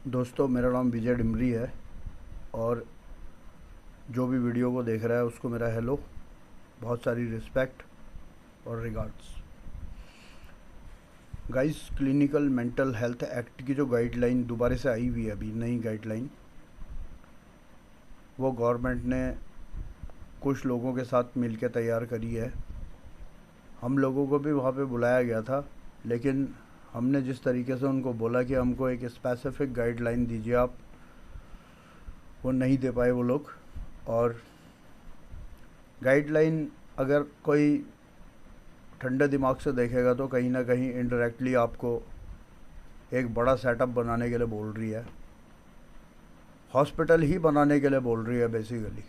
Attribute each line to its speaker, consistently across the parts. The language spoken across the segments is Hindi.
Speaker 1: दोस्तों, मेरा नाम विजय डिमरी है और जो भी वीडियो को देख रहा है उसको मेरा हेलो, बहुत सारी रिस्पेक्ट और regards. Guys, clinical mental health act की जो गाइडलाइन दोबारा से आई हुई है, अभी नई गाइडलाइन, वो गवर्नमेंट ने कुछ लोगों के साथ मिलकर तैयार करी है। हम लोगों को भी वहाँ पे बुलाया गया था, लेकिन हमने जिस तरीके से उनको बोला कि हमको एक स्पेसिफिक गाइडलाइन दीजिए आप, वो नहीं दे पाए वो लोग। और गाइडलाइन अगर कोई ठंडे दिमाग से देखेगा तो कहीं ना कहीं इनडायरेक्टली आपको एक बड़ा सेटअप बनाने के लिए बोल रही है, हॉस्पिटल ही बनाने के लिए बोल रही है बेसिकली।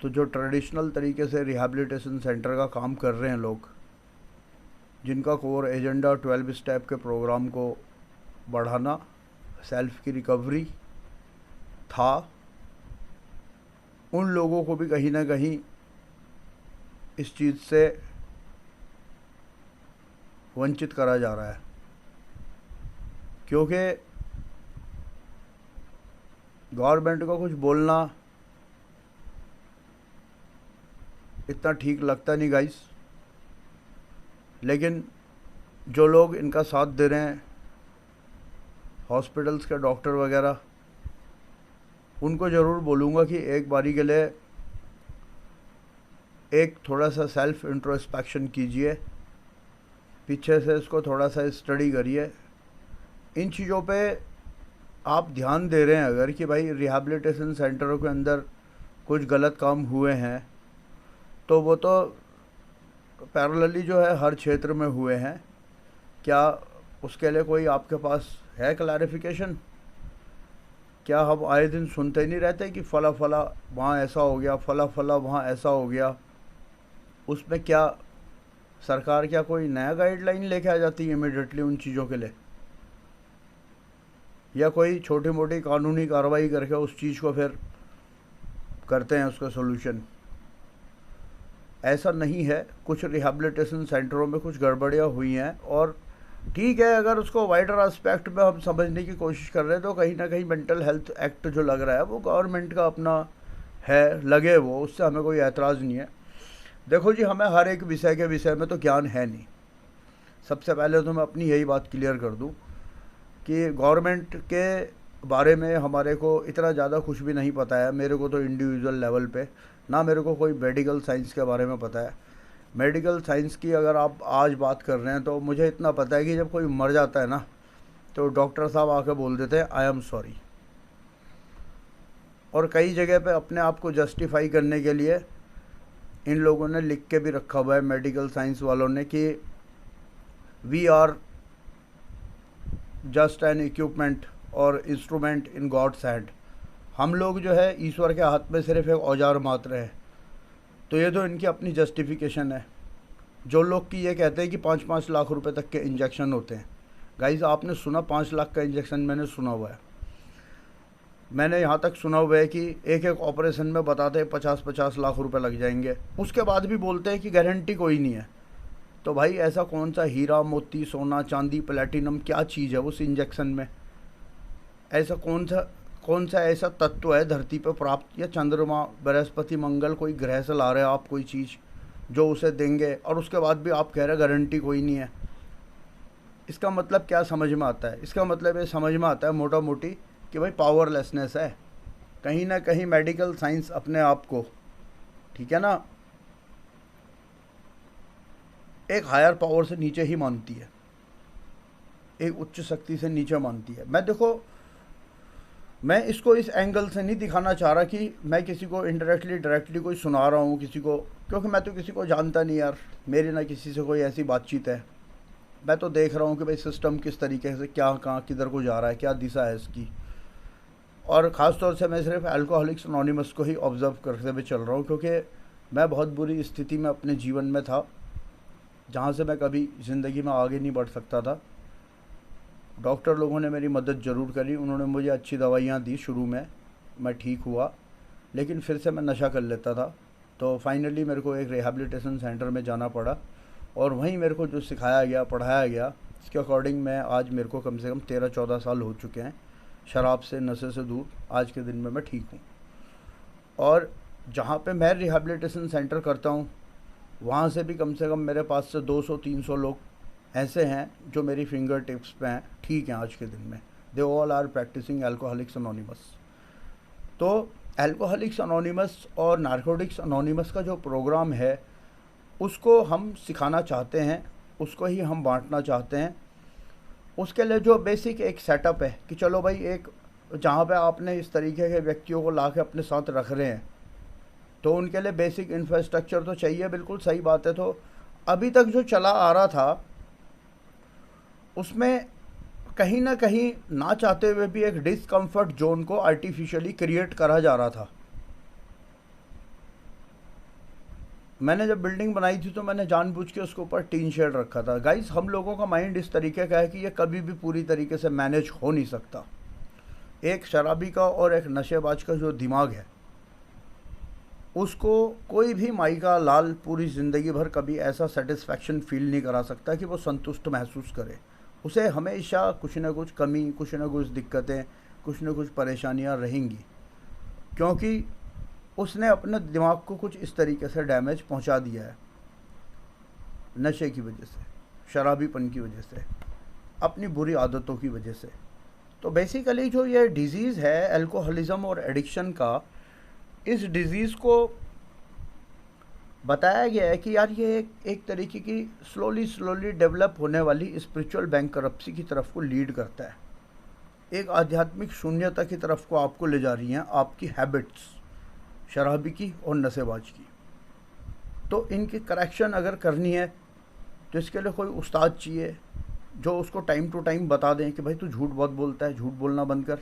Speaker 1: तो जो ट्रेडिशनल तरीके से रिहैबिलिटेशन सेंटर का काम कर रहे हैं लोग, जिनका कोर एजेंडा 12 स्टेप के प्रोग्राम को बढ़ाना, सेल्फ की रिकवरी था, उन लोगों को भी कहीं ना कहीं इस चीज़ से वंचित करा जा रहा है, क्योंकि गवर्नमेंट को कुछ बोलना इतना ठीक लगता नहीं गाइस, लेकिन जो लोग इनका साथ दे रहे हैं, हॉस्पिटल्स के डॉक्टर वगैरह, उनको ज़रूर बोलूँगा कि एक बारी के लिए एक थोड़ा सा सेल्फ इंट्रोस्पेक्शन कीजिए, पीछे से इसको थोड़ा सा स्टडी करिए। इन चीज़ों पे आप ध्यान दे रहे हैं अगर कि भाई रिहैबिलिटेशन सेंटरों के अंदर कुछ गलत काम हुए हैं, तो वो तो पैरेलली जो है हर क्षेत्र में हुए हैं। क्या उसके लिए कोई आपके पास है क्लैरिफिकेशन? क्या हम आए दिन सुनते नहीं रहते कि फला फला वहाँ ऐसा हो गया, फला फला वहाँ ऐसा हो गया? उसमें क्या सरकार क्या कोई नया गाइडलाइन लेके आ जाती है इमिडिएटली उन चीज़ों के लिए, या कोई छोटी मोटी कानूनी कार्रवाई करके उस चीज़ को फिर करते हैं उसका सोल्यूशन? ऐसा नहीं है। कुछ रिहैबिलिटेशन सेंटरों में कुछ गड़बड़ियाँ हुई हैं, और ठीक है, अगर उसको वाइडर एस्पेक्ट में हम समझने की कोशिश कर रहे हैं तो कहीं ना कहीं मेंटल हेल्थ एक्ट जो लग रहा है वो गवर्नमेंट का अपना है, लगे वो, उससे हमें कोई ऐतराज़ नहीं है। देखो जी, हमें हर एक विषय में तो ज्ञान है नहीं। सबसे पहले तो मैं अपनी यही बात क्लियर कर दूं कि गवर्नमेंट के बारे में हमारे को इतना ज़्यादा कुछ भी नहीं पता है। मेरे को तो इंडिविजुअल लेवल पे ना मेरे को कोई मेडिकल साइंस के बारे में पता है। मेडिकल साइंस की अगर आप आज बात कर रहे हैं तो मुझे इतना पता है कि जब कोई मर जाता है ना, तो डॉक्टर साहब आके बोल देते हैं आई एम सॉरी। और कई जगह पे अपने आप को जस्टिफाई करने के लिए इन लोगों ने लिख के भी रखा हुआ है, मेडिकल साइंस वालों ने, कि we are just an equipment और इंस्ट्रूमेंट इन गॉड्स हैंड। हम लोग जो है ईश्वर के हाथ में सिर्फ एक औजार मात्र है। तो ये तो इनकी अपनी जस्टिफिकेशन है। जो लोग की ये कहते हैं कि 5-5 लाख रुपए तक के इंजेक्शन होते हैं, गाइस आपने सुना 5 लाख का इंजेक्शन? मैंने सुना हुआ है। मैंने यहाँ तक सुना हुआ है कि एक एक ऑपरेशन में बताते हैं 50-50 लाख रुपए लग जाएंगे, उसके बाद भी बोलते हैं कि गारंटी कोई नहीं है। तो भाई ऐसा कौन सा हीरा मोती सोना चांदी प्लेटिनम क्या चीज़ है उस इंजेक्शन में? ऐसा कौन सा ऐसा तत्व है धरती पर प्राप्त, या चंद्रमा बृहस्पति मंगल कोई ग्रह से ला रहे हैं आप कोई चीज़ जो उसे देंगे, और उसके बाद भी आप कह रहे हैं गारंटी कोई नहीं है? इसका मतलब क्या समझ में आता है? इसका मतलब ये समझ में आता है मोटा मोटी कि भाई पावरलेसनेस है कहीं ना कहीं। मेडिकल साइंस अपने आप को, ठीक है ना, एक हायर पावर से नीचे ही मानती है, एक उच्च शक्ति से नीचे मानती है। मैं इसको इस एंगल से नहीं दिखाना चाह रहा कि मैं किसी को इनडायरेक्टली डायरेक्टली कोई सुना रहा हूँ किसी को, क्योंकि मैं तो किसी को जानता नहीं यार, मेरी ना किसी से कोई ऐसी बातचीत है। मैं तो देख रहा हूँ कि भाई सिस्टम किस तरीके से क्या कहाँ किधर को जा रहा है, क्या दिशा है इसकी। और ख़ास तौर से मैं सिर्फ अल्कोहलिक्स अनोनिमस को ही ऑब्ज़र्व करते हुए चल रहा हूँ, क्योंकि मैं बहुत बुरी स्थिति में अपने जीवन में था, जहाँ से मैं कभी ज़िंदगी में आगे नहीं बढ़ सकता था। डॉक्टर लोगों ने मेरी मदद ज़रूर करी, उन्होंने मुझे अच्छी दवाइयाँ दी, शुरू में मैं ठीक हुआ, लेकिन फिर से मैं नशा कर लेता था। तो फाइनली मेरे को एक रिहैबिलिटेशन सेंटर में जाना पड़ा, और वहीं मेरे को जो सिखाया गया, पढ़ाया गया, जिसके अकॉर्डिंग मैं आज, मेरे को कम से कम 13-14 साल हो चुके हैं शराब से, नशे से दूर। आज के दिन में मैं ठीक हूँ। और जहाँ पे मैं रिहैबिलिटेशन सेंटर करता हूँ, वहाँ से भी कम से कम मेरे पास से 200-300 लोग ऐसे हैं जो मेरी फिंगर टिप्स पे हैं, ठीक हैं आज के दिन में। They all are practising alcoholics anonymous. तो अल्कोहलिक्स अनोनिमस और नारकोटिक्स अनोनिमस का जो प्रोग्राम है, उसको हम सिखाना चाहते हैं, उसको ही हम बांटना चाहते हैं। उसके लिए जो बेसिक एक सेटअप है कि चलो भाई, एक जहाँ पे आपने इस तरीके के व्यक्तियों को ला के अपने साथ रख रहे हैं, तो उनके लिए बेसिक इंफ्रास्ट्रक्चर तो चाहिए, बिल्कुल सही बात है। तो अभी तक जो चला आ रहा था, उसमें कहीं ना कहीं ना चाहते हुए भी एक डिस्कम्फर्ट जोन को आर्टिफिशियली क्रिएट करा जा रहा था। मैंने जब बिल्डिंग बनाई थी तो मैंने जानबूझ के उसके ऊपर टीन शेड रखा था। गाइस, हम लोगों का माइंड इस तरीके का है कि ये कभी भी पूरी तरीके से मैनेज हो नहीं सकता। एक शराबी का और एक नशेबाज का जो दिमाग है, उसको कोई भी माई का लाल पूरी ज़िंदगी भर कभी ऐसा सेटिस्फैक्शन फील नहीं करा सकता कि वो संतुष्ट महसूस करे। उसे हमेशा कुछ ना कुछ कमी, कुछ ना कुछ दिक्कतें, कुछ ना कुछ परेशानियां रहेंगी, क्योंकि उसने अपने दिमाग को कुछ इस तरीके से डैमेज पहुंचा दिया है, नशे की वजह से, शराबीपन की वजह से, अपनी बुरी आदतों की वजह से। तो बेसिकली जो ये डिज़ीज़ है अल्कोहलिज्म और एडिक्शन का, इस डिज़ीज़ को बताया गया है कि यार ये एक तरीके की स्लोली डेवलप होने वाली स्पिरिचुअल बैंकरप्सी की तरफ को लीड करता है। एक आध्यात्मिक शून्यता की तरफ को आपको ले जा रही हैं आपकी हैबिट्स, शराबी की और नशेबाज की। तो इनकी करेक्शन अगर करनी है तो इसके लिए कोई उस्ताद चाहिए जो उसको टाइम टू टाइम बता दें कि भाई तू झूठ बहुत बोलता है, झूठ बोलना बंद कर,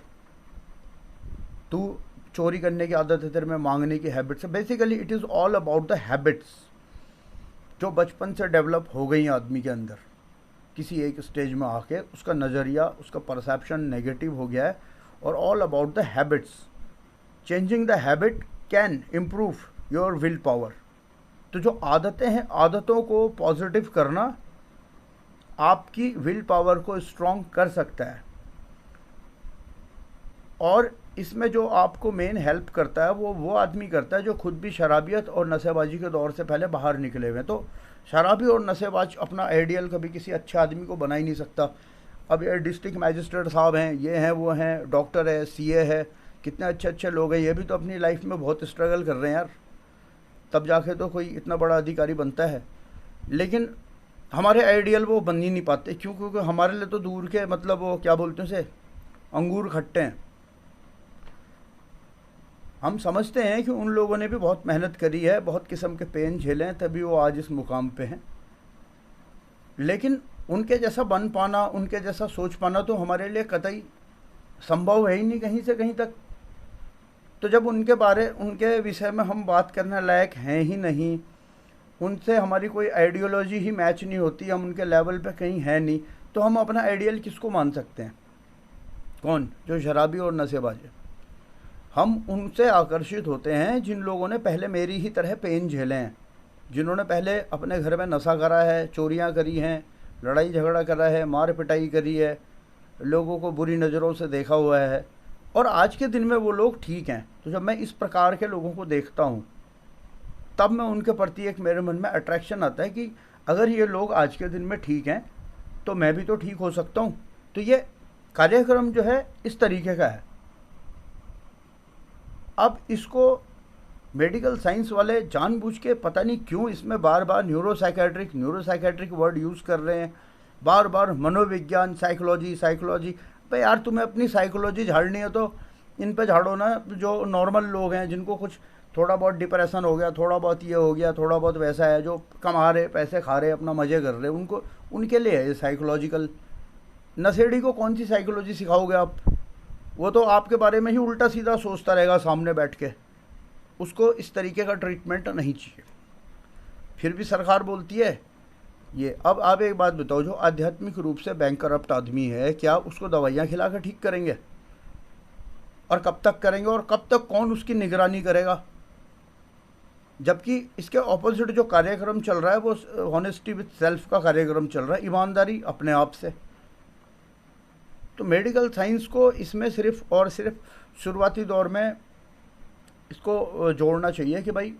Speaker 1: तू चोरी करने की आदत है, तेरे में मांगने की हैबिट्स है। Basically it is all about the habits जो बचपन से डेवलप हो गई हैं आदमी के अंदर। किसी एक स्टेज में आके उसका नज़रिया, उसका परसेप्शन नेगेटिव हो गया है, और all about the habits. Changing the habit can improve your will power. तो जो आदतें हैं, आदतों को पॉजिटिव करना आपकी विल पावर को स्ट्रॉन्ग कर सकता है। और इसमें जो आपको मेन हेल्प करता है वो आदमी करता है जो खुद भी शराबियत और नशेबाजी के दौर से पहले बाहर निकले हुए हैं। तो शराबी और नशेबाज अपना आइडियल कभी किसी अच्छे आदमी को बना ही नहीं सकता। अब ये डिस्ट्रिक्ट मैजिस्ट्रेट साहब हैं, ये हैं, वो हैं, डॉक्टर है, सीए है, कितने अच्छे अच्छे लोग हैं, ये भी तो अपनी लाइफ में बहुत स्ट्रगल कर रहे हैं यार, तब जाके तो कोई इतना बड़ा अधिकारी बनता है। लेकिन हमारे आइडियल वो बन ही नहीं पाते। क्यों? क्योंकि हमारे लिए तो दूर के, मतलब वो क्या बोलते हैं उसे, अंगूर खट्टे हैं। हम समझते हैं कि उन लोगों ने भी बहुत मेहनत करी है, बहुत किस्म के पेन झेले हैं, तभी वो आज इस मुकाम पे हैं। लेकिन उनके जैसा बन पाना, उनके जैसा सोच पाना तो हमारे लिए कतई संभव है ही नहीं कहीं से कहीं तक। तो जब उनके विषय में हम बात करने लायक हैं ही नहीं, उनसे हमारी कोई आइडियोलॉजी ही मैच नहीं होती, हम उनके लेवल पे कहीं है नहीं, तो हम अपना आइडियल किसको मान सकते हैं? कौन? जो शराबी और नशेबाज है। हम उनसे आकर्षित होते हैं जिन लोगों ने पहले मेरी ही तरह पेन झेले हैं, जिन्होंने पहले अपने घर में नशा करा है, चोरियां करी हैं, लड़ाई झगड़ा करा है, मार पिटाई करी है, लोगों को बुरी नज़रों से देखा हुआ है, और आज के दिन में वो लोग ठीक हैं। तो जब मैं इस प्रकार के लोगों को देखता हूँ, तब मैं उनके प्रति एक मेरे मन में अट्रैक्शन आता है कि अगर ये लोग आज के दिन में ठीक हैं तो मैं भी तो ठीक हो सकता हूँ। तो ये कार्यक्रम जो है इस तरीके का है। अब इसको मेडिकल साइंस वाले जानबूझ के पता नहीं क्यों इसमें बार बार न्यूरोसाइकेट्रिक वर्ड यूज़ कर रहे हैं, बार बार मनोविज्ञान, साइकोलॉजी। भाई यार, तुम्हें अपनी साइकोलॉजी झाड़नी है तो इन पे झाड़ो ना। जो नॉर्मल लोग हैं, जिनको कुछ थोड़ा बहुत डिप्रेशन हो गया, थोड़ा बहुत ये हो गया, थोड़ा बहुत वैसा है, जो कमा रहे, पैसे खा रहे, अपना मज़े कर रहे, उनके लिए है ये साइकोलॉजिकल। नशेड़ी को कौन सी साइकोलॉजी सिखाओगे आप? वो तो आपके बारे में ही उल्टा सीधा सोचता रहेगा सामने बैठ के। उसको इस तरीके का ट्रीटमेंट नहीं चाहिए। फिर भी सरकार बोलती है ये। अब आप एक बात बताओ, जो आध्यात्मिक रूप से बैंकरप्ट आदमी है, क्या उसको दवाइयाँ खिला कर ठीक करेंगे? और कब तक करेंगे? और कब तक कौन उसकी निगरानी करेगा? जबकि इसके ऑपोजिट जो कार्यक्रम चल रहा है वो हॉनेस्टी विद सेल्फ का कार्यक्रम चल रहा है, ईमानदारी अपने आप से। तो मेडिकल साइंस को इसमें सिर्फ और सिर्फ शुरुआती दौर में इसको जोड़ना चाहिए कि भाई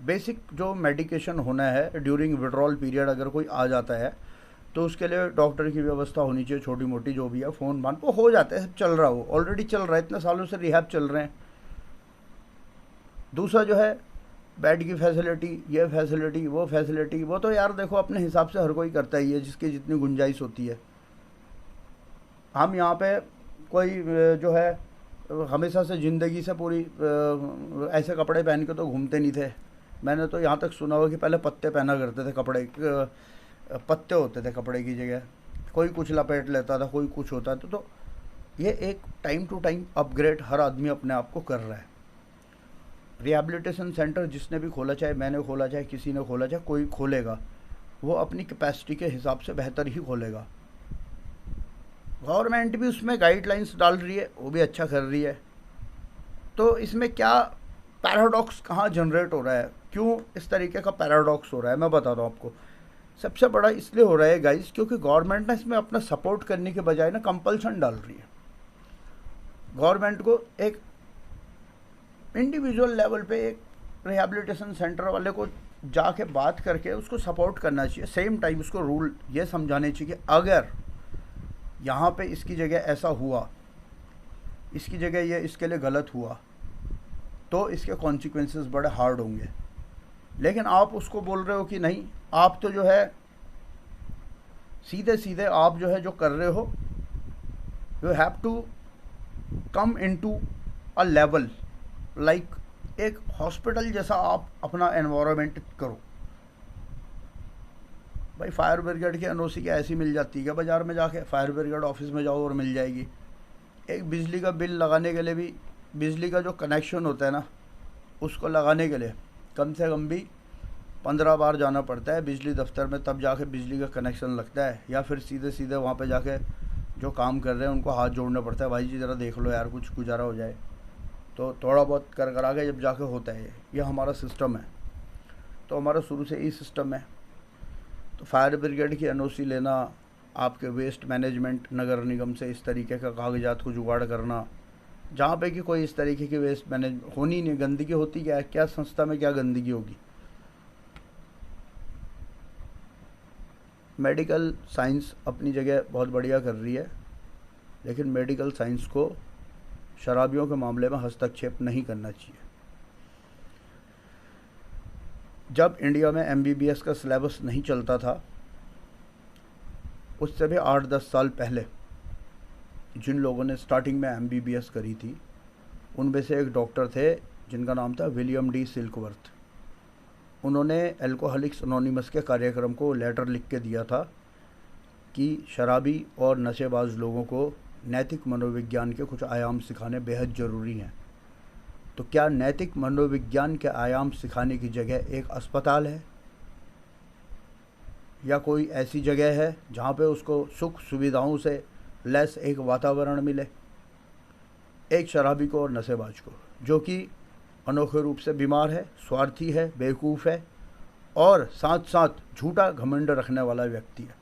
Speaker 1: बेसिक जो मेडिकेशन होना है ड्यूरिंग विड्रॉल पीरियड अगर कोई आ जाता है तो उसके लिए डॉक्टर की व्यवस्था होनी चाहिए, छोटी मोटी जो भी है, फ़ोन बान वो हो जाता है, सब चल रहा हो, ऑलरेडी चल रहा है, इतने सालों से रिहैब चल रहे हैं। दूसरा जो है बेड की फैसिलिटी, ये फैसिलिटी वो फैसिलिटी, वो तो यार देखो अपने हिसाब से हर कोई करता ही है जिसकी जितनी गुंजाइश होती है। हम यहाँ पे कोई जो है हमेशा से ज़िंदगी से पूरी ऐसे कपड़े पहन के तो घूमते नहीं थे। मैंने तो यहाँ तक सुना हुआ कि पहले पत्ते पहना करते थे, कपड़े पत्ते होते थे कपड़े की जगह, कोई कुछ लपेट लेता था, कोई कुछ होता था। तो ये एक टाइम टू टाइम अपग्रेड हर आदमी अपने आप को कर रहा है। रिहैबिलिटेशन सेंटर जिसने भी खोला, चाहे मैंने खोला, चाहे किसी ने खोला, चाहे कोई खोलेगा, वो अपनी कैपेसिटी के हिसाब से बेहतर ही खोलेगा। गवर्नमेंट भी उसमें गाइडलाइंस डाल रही है, वो भी अच्छा कर रही है। तो इसमें क्या पैराडॉक्स कहाँ जनरेट हो रहा है, क्यों इस तरीके का पैराडॉक्स हो रहा है, मैं बता रहा हूँ आपको। सबसे बड़ा इसलिए हो रहा है गाइस क्योंकि गवर्नमेंट ना इसमें अपना सपोर्ट करने के बजाय ना कंपल्शन डाल रही है। गवर्नमेंट को एक इंडिविजुअल लेवल पे एक रिहैबिलिटेशन सेंटर वाले को जाके बात करके उसको सपोर्ट करना चाहिए। सेम टाइम उसको रूल ये समझाने चाहिए कि अगर यहाँ पे इसकी जगह ऐसा हुआ, इसकी जगह ये इसके लिए गलत हुआ, तो इसके कॉन्सिक्वेंसेस बड़े हार्ड होंगे। लेकिन आप उसको बोल रहे हो कि नहीं, आप तो जो है सीधे सीधे आप जो है जो कर रहे हो, you have to come into a level like एक हॉस्पिटल जैसा आप अपना एनवायरनमेंट करो। भाई फायर ब्रिगेड की एनओसी क्या ऐसी मिल जाती है क्या बाज़ार में जाके? फायर ब्रिगेड ऑफिस में जाओ और मिल जाएगी। एक बिजली का बिल लगाने के लिए भी, बिजली का जो कनेक्शन होता है ना, उसको लगाने के लिए कम से कम भी 15 बार जाना पड़ता है बिजली दफ्तर में, तब जाके बिजली का कनेक्शन लगता है। या फिर सीधे सीधे वहाँ पे जाके जो काम कर रहे हैं उनको हाथ जोड़ना पड़ता है, भाई जी ज़रा देख लो यार कुछ गुजारा हो जाए। तो थोड़ा बहुत कर करा के जब जाके होता है, ये हमारा सिस्टम है। तो हमारा शुरू से यही सिस्टम है। तो फायर ब्रिगेड की एनओसी लेना, आपके वेस्ट मैनेजमेंट नगर निगम से इस तरीके का कागजात को जुगाड़ करना, जहाँ पे कि कोई इस तरीके की वेस्ट मैनेज होनी नहीं, गंदगी होती क्या है, क्या संस्था में क्या गंदगी होगी। मेडिकल साइंस अपनी जगह बहुत बढ़िया कर रही है, लेकिन मेडिकल साइंस को शराबियों के मामले में हस्तक्षेप नहीं करना चाहिए। जब इंडिया में एमबीबीएस का सिलेबस नहीं चलता था, उससे भी 8-10 साल पहले जिन लोगों ने स्टार्टिंग में एमबीबीएस करी थी, उनमें से एक डॉक्टर थे जिनका नाम था विलियम डी सिल्कवर्थ। उन्होंने अल्कोहलिक्स अनोनिमस के कार्यक्रम को लेटर लिख के दिया था कि शराबी और नशेबाज लोगों को नैतिक मनोविज्ञान के कुछ आयाम सिखाने बेहद ज़रूरी हैं। तो क्या नैतिक मनोविज्ञान के आयाम सिखाने की जगह एक अस्पताल है या कोई ऐसी जगह है जहाँ पे उसको सुख सुविधाओं से लेस एक वातावरण मिले? एक शराबी को और नशेबाज को, जो कि अनोखे रूप से बीमार है, स्वार्थी है, बेवकूफ़ है और साथ साथ झूठा घमंड रखने वाला व्यक्ति है,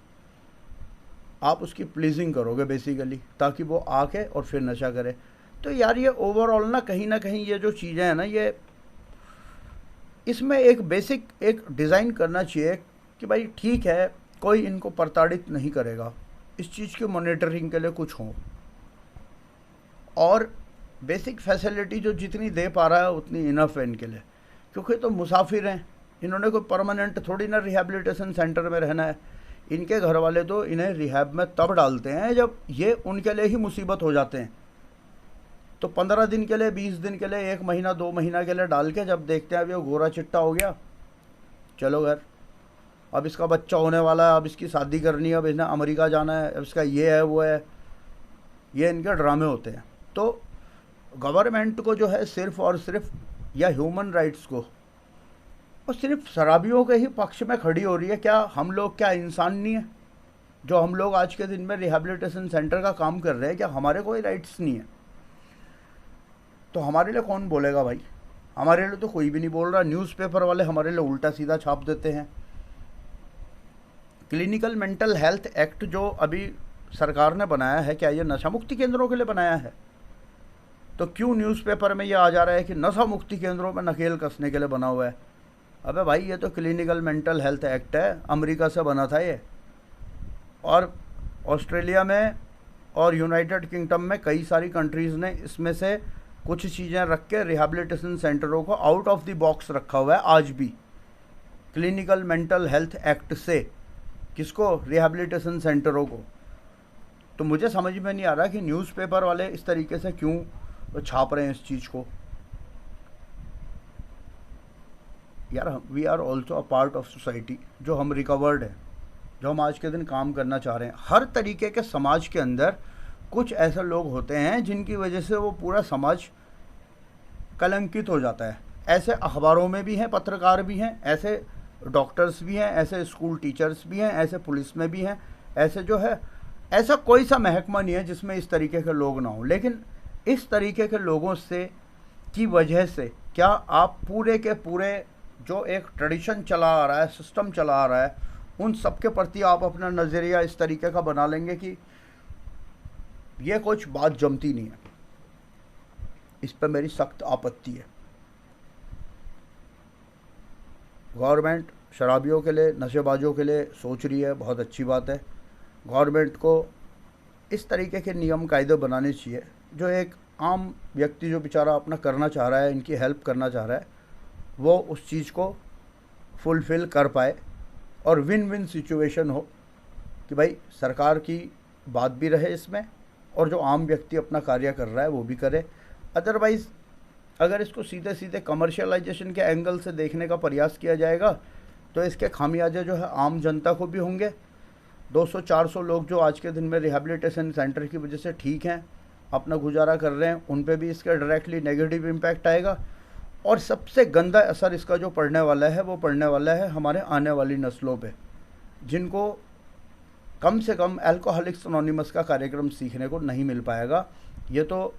Speaker 1: आप उसकी प्लीजिंग करोगे बेसिकली, ताकि वो आके और फिर नशा करे। तो यार ये ओवरऑल ना कहीं ये जो चीज़ें हैं ना, ये इसमें एक बेसिक एक डिज़ाइन करना चाहिए कि भाई ठीक है, कोई इनको प्रताड़ित नहीं करेगा, इस चीज़ की मॉनिटरिंग के लिए कुछ हो, और बेसिक फैसिलिटी जो जितनी दे पा रहा है उतनी इनफ है इनके लिए, क्योंकि तो मुसाफिर हैं, इन्होंने कोई परमानेंट थोड़ी ना रिहैबिलिटेशन सेंटर में रहना है। इनके घर वाले तो इन्हें रिहैब में तब डालते हैं जब ये उनके लिए ही मुसीबत हो जाते हैं। तो 15 दिन के लिए, 20 दिन के लिए, 1 महीना 2 महीना के लिए डाल के जब देखते हैं अब ये गोरा चिट्टा हो गया, चलो घर, अब इसका बच्चा होने वाला है, अब इसकी शादी करनी है, अब इसने अमेरिका जाना है, अब इसका ये है वो है, ये इनके ड्रामे होते हैं। तो गवर्नमेंट को जो है सिर्फ और सिर्फ, या ह्यूमन राइट्स को, और सिर्फ शराबियों के ही पक्ष में खड़ी हो रही है। क्या हम लोग क्या इंसान नहीं है? जो हम लोग आज के दिन में रिहैबिलिटेशन सेंटर का काम कर रहे हैं, क्या हमारे कोई राइट्स नहीं है? तो हमारे लिए कौन बोलेगा भाई? हमारे लिए तो कोई भी नहीं बोल रहा, न्यूज़पेपर वाले हमारे लिए उल्टा सीधा छाप देते हैं। क्लिनिकल मेंटल हेल्थ एक्ट जो अभी सरकार ने बनाया है, क्या ये नशा मुक्ति केंद्रों के लिए बनाया है? तो क्यों न्यूज़पेपर में ये आ जा रहा है कि नशा मुक्ति केंद्रों में नकेल कसने के लिए बना हुआ है? अबे भाई, ये तो क्लिनिकल मेंटल हेल्थ एक्ट है, अमेरिका से बना था ये। और ऑस्ट्रेलिया में और यूनाइटेड किंगडम में कई सारी कंट्रीज़ ने इसमें से कुछ चीज़ें रख के रिहैबिलिटेशन सेंटरों को आउट ऑफ द बॉक्स रखा हुआ है आज भी, क्लिनिकल मेंटल हेल्थ एक्ट से। किसको? रिहैबिलिटेशन सेंटरों को। तो मुझे समझ में नहीं आ रहा कि न्यूज़पेपर वाले इस तरीके से क्यों छाप रहे हैं इस चीज़ को। यार, we are also a part of society, जो हम रिकवर्ड हैं, जो हम आज के दिन काम करना चाह रहे हैं। हर तरीके के समाज के अंदर कुछ ऐसे लोग होते हैं जिनकी वजह से वो पूरा समाज कलंकित हो जाता है। ऐसे अखबारों में भी हैं, पत्रकार भी हैं, ऐसे डॉक्टर्स भी हैं, ऐसे स्कूल टीचर्स भी हैं, ऐसे पुलिस में भी हैं, ऐसे जो है, ऐसा कोई सा महकमा नहीं है जिसमें इस तरीके के लोग ना हों। लेकिन इस तरीके के लोगों से की वजह से क्या आप पूरे के पूरे जो एक ट्रेडिशन चला आ रहा है, सिस्टम चला आ रहा है, उन सब के प्रति आप अपना नज़रिया इस तरीके का बना लेंगे कि ये कुछ बात जमती नहीं है? इस पर मेरी सख्त आपत्ति है। गवर्नमेंट शराबियों के लिए, नशेबाजों के लिए सोच रही है, बहुत अच्छी बात है। गवर्नमेंट को इस तरीके के नियम कायदे बनाने चाहिए जो एक आम व्यक्ति जो बेचारा अपना करना चाह रहा है, इनकी हेल्प करना चाह रहा है, वो उस चीज़ को फुलफ़िल कर पाए और विन विन सिचुएशन हो कि भाई सरकार की बात भी रहे इसमें और जो आम व्यक्ति अपना कार्य कर रहा है वो भी करे। अदरवाइज़ अगर इसको सीधे सीधे कमर्शियलाइजेशन के एंगल से देखने का प्रयास किया जाएगा तो इसके खामियाजे जो है आम जनता को भी होंगे। 200-400 लोग जो आज के दिन में रिहैबिलिटेशन सेंटर की वजह से ठीक हैं, अपना गुजारा कर रहे हैं, उन पे भी इसका डायरेक्टली नेगेटिव इम्पैक्ट आएगा। और सबसे गंदा असर इसका जो पड़ने वाला है वो पड़ने वाला है हमारे आने वाली नस्लों पे, जिनको कम से कम अल्कोहलिक्स एनोनिमस का कार्यक्रम सीखने को नहीं मिल पाएगा। ये तो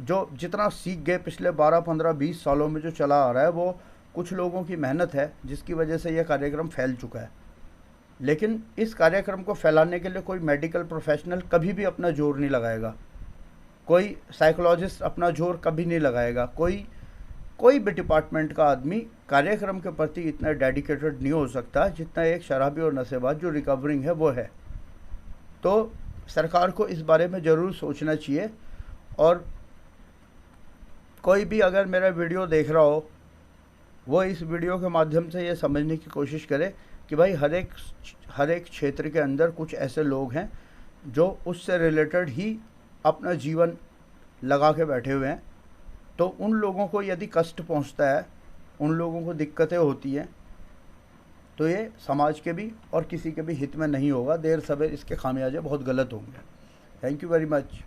Speaker 1: जो जितना सीख गए पिछले 12, 15, 20 सालों में जो चला आ रहा है वो कुछ लोगों की मेहनत है जिसकी वजह से यह कार्यक्रम फैल चुका है। लेकिन इस कार्यक्रम को फैलाने के लिए कोई मेडिकल प्रोफेशनल कभी भी अपना जोर नहीं लगाएगा, कोई साइकोलॉजिस्ट अपना जोर कभी नहीं लगाएगा, कोई भी डिपार्टमेंट का आदमी कार्यक्रम के प्रति इतना डेडिकेटेड नहीं हो सकता जितना एक शराबी और नशेबाज जो रिकवरिंग है वो है। तो सरकार को इस बारे में ज़रूर सोचना चाहिए। और कोई भी अगर मेरा वीडियो देख रहा हो वो इस वीडियो के माध्यम से ये समझने की कोशिश करे कि भाई हर एक क्षेत्र के अंदर कुछ ऐसे लोग हैं जो उससे रिलेटेड ही अपना जीवन लगा के बैठे हुए हैं। तो उन लोगों को यदि कष्ट पहुंचता है, उन लोगों को दिक्कतें होती हैं, तो ये समाज के भी और किसी के भी हित में नहीं होगा। देर सवेर इसके खामियाजे बहुत गलत होंगे। Thank you very much.